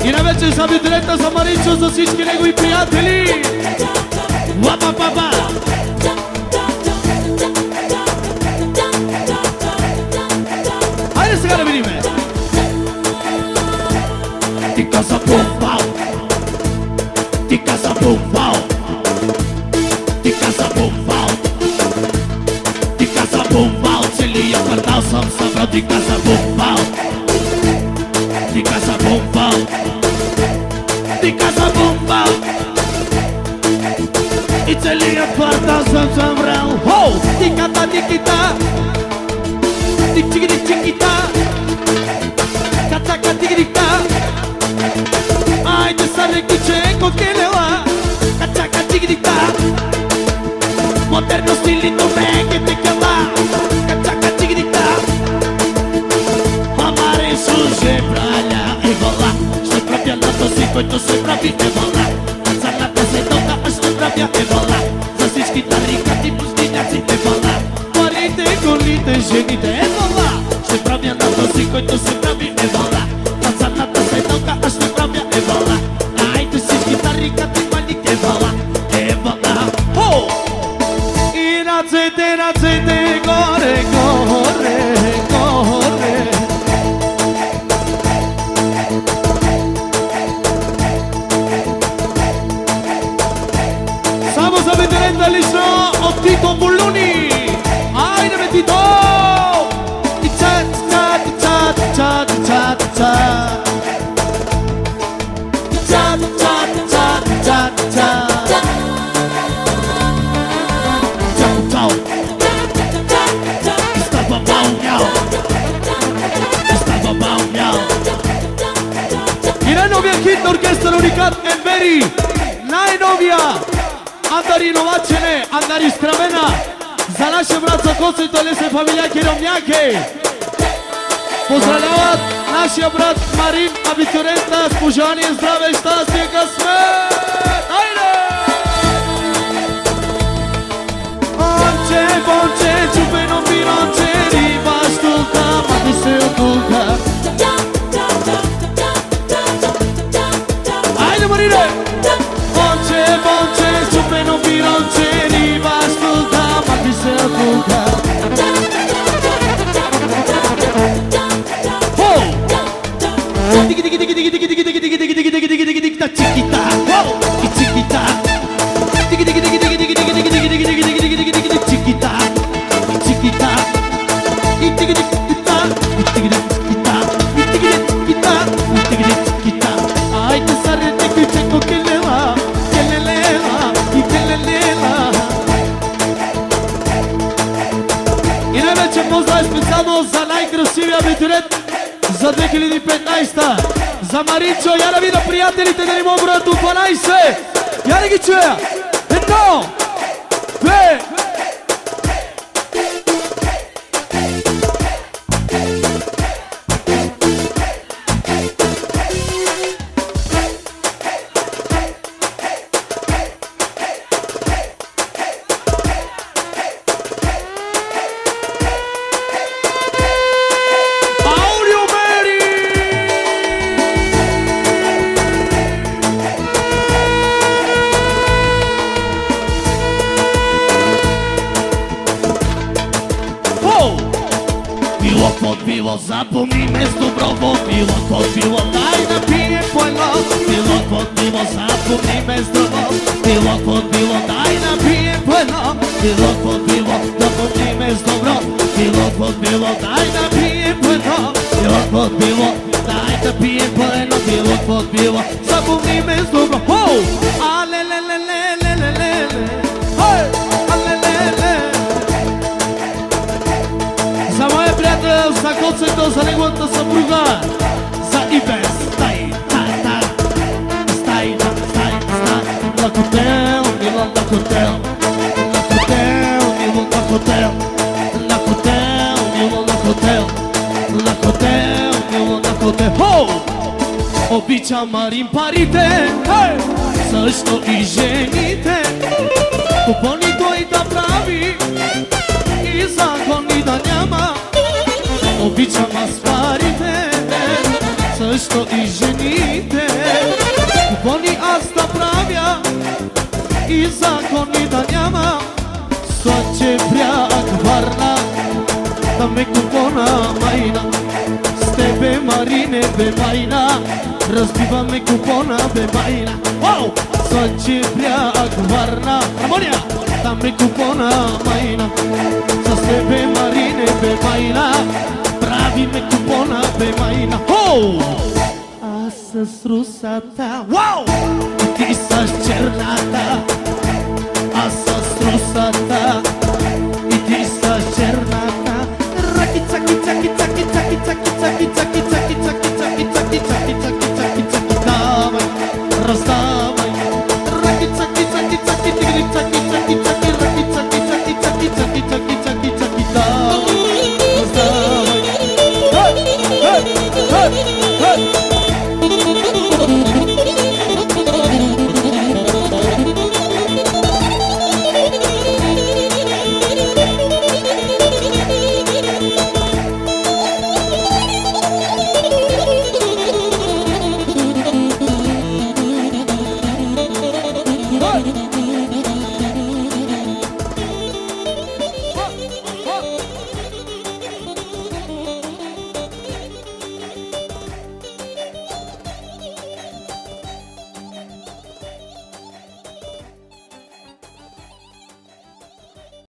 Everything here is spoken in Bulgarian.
И навече за бюджета за Маричо, за всички негови приятели. Ла-па-па-па. Хайде сега да видиме. Ти каза бум-бау. Ти каза бум-бау. Ти каза бум-бау. Ти каза бум-бау. Целия квартал съм събрал. Ти каза бум-бау. Ти каза бум-бау. Ти каза бум-бау. И целият квартал съм събрал. Хоу! Тиката, тикита. Тик-тики, тикита. Катака, тикита. Айде са рекиче коктейлела. Катака, тикита. Модерно стилито веке текела. Катака, тикита. Амаре суже праля и вола. Ще правя на този, който се прави е вола. Цаната се тока, аз ще правя е вола. За всички тарикати, пустиняци е вола. Парите, колите, жените е вола. Ще правя на този, който се прави е вола. Цаната се тока, аз ще правя е вола. Айде всички тарикати, малите е вола. Е вола. Хо! И ръцете, горе, горе, горе. Само за ветерента лично от Тито Болуни. Айде бе, Тито! Тича, тича, тича, тича, тича, тича. Тича, тича, тича, тича, тича. Чао, чао. Става бау-мяу. Става бау-мяу. И най-новия хит на оркестър Уникат Енвери. Най-новия Андари Новачене, Андари Скрамена. За нашия брат за Косето Лесе фамилияки Ромняки. Поздравяват нашия брат Марин, абитурента, с пожелание здраве и щастие, късмет! Айде! Бонче, бонче, чупено пиронче, риба штука, мати се отука. Айде, Марине! Бонче, бонче, чупено пиронче, риба штука, мати се отука. И най-вече поздрав специално за най-красивия абитурент за 2015-та. За Маринчо, я да видя приятелите да ни му броят до 12. Я да ги чуя. Едно, две. Запомни ме с добро под било, дай да пием по едно. Било под било, запомни ме с добро. Било под било, дай да пием по едно. Било под било, запомни ме с добро. Било под било, дай да пием по едно. Било под било, дай да пием по едно. Било под било, запомни ме с добро. Хоу! А-ле-ле-ле-ле-ле-ле-ле. Хей! А-ле-ле-ле. За моя приятел, за Коцето, за неговата съпруга, за Ивес. Стай, та, стай, на хотел, мило на хотел, на хотел, мило на хотел, на хотел, мило на хотел, на хотел, мило на хотел. Хоу! Обичам Марин парите, също и жените, купони той да прави. и закони да няма. Обичам аз парите, също и жените. Купони аз да правя и закони да няма. Слънчев бряг Варна, там е купона майна. С тебе, Марине, бе майна, разбиваме купона, бе майна. Слънчев бряг Варна, хармония, там е купона майна. С тебе, Марине, бе майна, правиме купона, бе майна. Аз с русата, и ти с черната. Аз с русата,